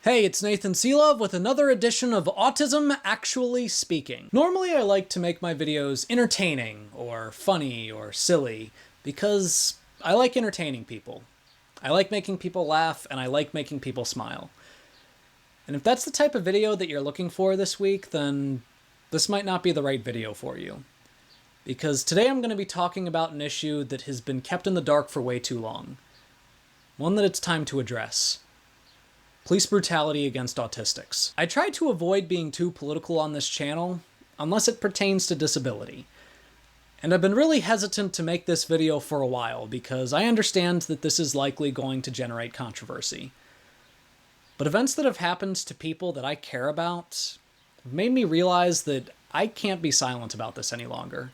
Hey, it's Nathan Selove with another edition of Autism Actually Speaking. Normally I like to make my videos entertaining or funny or silly because I like entertaining people. I like making people laugh and I like making people smile. And if that's the type of video that you're looking for this week, then this might not be the right video for you. Because today I'm going to be talking about an issue that has been kept in the dark for way too long. One that it's time to address. Police brutality against autistics. I try to avoid being too political on this channel, unless it pertains to disability. And I've been really hesitant to make this video for a while because I understand that this is likely going to generate controversy. But events that have happened to people that I care about have made me realize that I can't be silent about this any longer.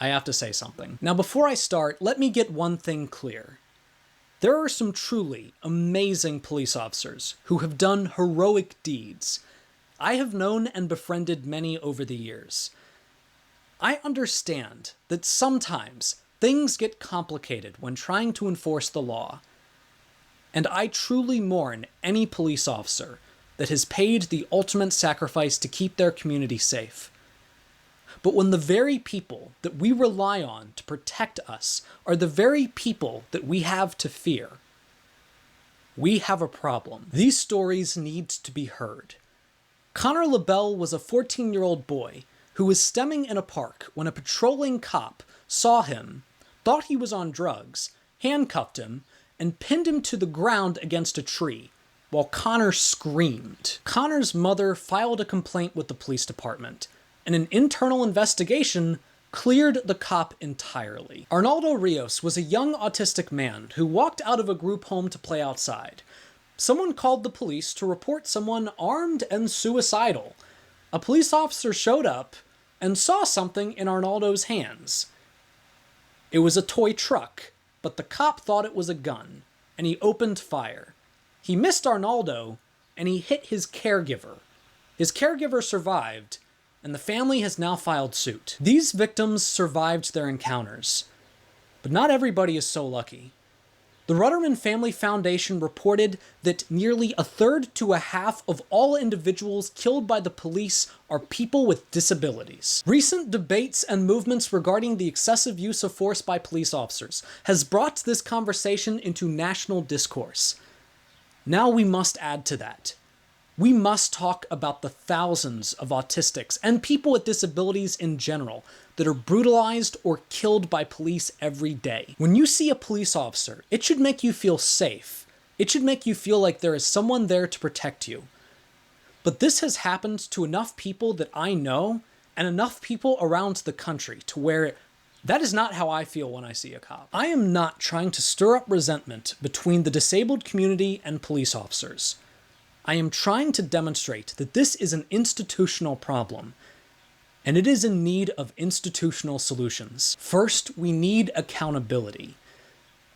I have to say something. Now before I start, let me get one thing clear. There are some truly amazing police officers who have done heroic deeds. I have known and befriended many over the years. I understand that sometimes things get complicated when trying to enforce the law. And I truly mourn any police officer that has paid the ultimate sacrifice to keep their community safe. But when the very people that we rely on to protect us are the very people that we have to fear, we have a problem. These stories need to be heard. Connor LaBelle was a 14-year-old boy who was stemming in a park when a patrolling cop saw him, thought he was on drugs, handcuffed him, and pinned him to the ground against a tree, while Connor screamed. Connor's mother filed a complaint with the police department, and an internal investigation cleared the cop entirely. Arnaldo Rios was a young autistic man who walked out of a group home to play outside. Someone called the police to report someone armed and suicidal. A police officer showed up and saw something in Arnaldo's hands. It was a toy truck, but the cop thought it was a gun, and he opened fire. He missed Arnaldo, and he hit his caregiver. His caregiver survived, and the family has now filed suit. These victims survived their encounters, but not everybody is so lucky. The Rudderman Family Foundation reported that nearly a third to a half of all individuals killed by the police are people with disabilities. Recent debates and movements regarding the excessive use of force by police officers has brought this conversation into national discourse. Now we must add to that. We must talk about the thousands of autistics and people with disabilities in general that are brutalized or killed by police every day. When you see a police officer, it should make you feel safe. It should make you feel like there is someone there to protect you. But this has happened to enough people that I know and enough people around the country to where that is not how I feel when I see a cop. I am not trying to stir up resentment between the disabled community and police officers. I am trying to demonstrate that this is an institutional problem, and it is in need of institutional solutions. First, we need accountability.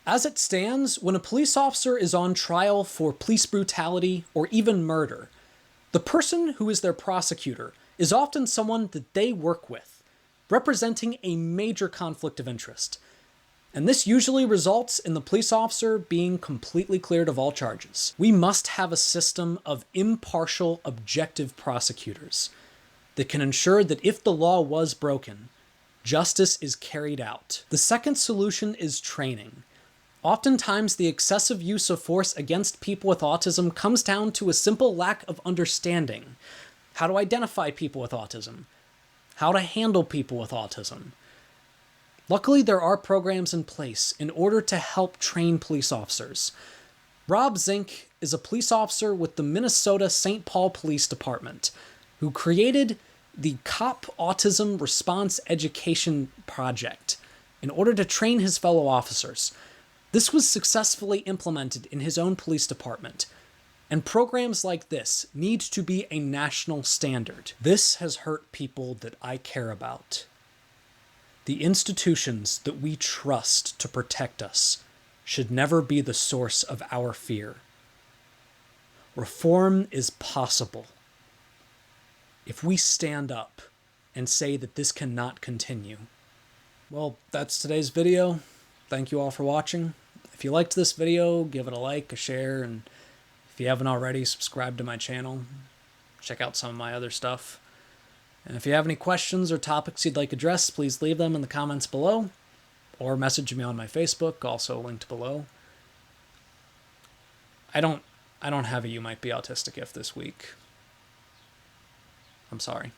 As it stands, when a police officer is on trial for police brutality or even murder, the person who is their prosecutor is often someone that they work with, representing a major conflict of interest. And this usually results in the police officer being completely cleared of all charges. We must have a system of impartial, objective prosecutors that can ensure that if the law was broken, justice is carried out. The second solution is training. Oftentimes, the excessive use of force against people with autism comes down to a simple lack of understanding. How to identify people with autism. How to handle people with autism. Luckily, there are programs in place in order to help train police officers. Rob Zink is a police officer with the Minnesota St. Paul Police Department, who created the Cop Autism Response Education Project in order to train his fellow officers. This was successfully implemented in his own police department, and programs like this need to be a national standard. This has hurt people that I care about. The institutions that we trust to protect us should never be the source of our fear. Reform is possible if we stand up and say that this cannot continue. Well, that's today's video. Thank you all for watching. If you liked this video, give it a like, a share, and If you haven't already, subscribe to my channel. Check out some of my other stuff. And if you have any questions or topics you'd like addressed, please leave them in the comments below, or message me on my Facebook, also linked below. I don't have a You Might Be Autistic If this week. I'm sorry.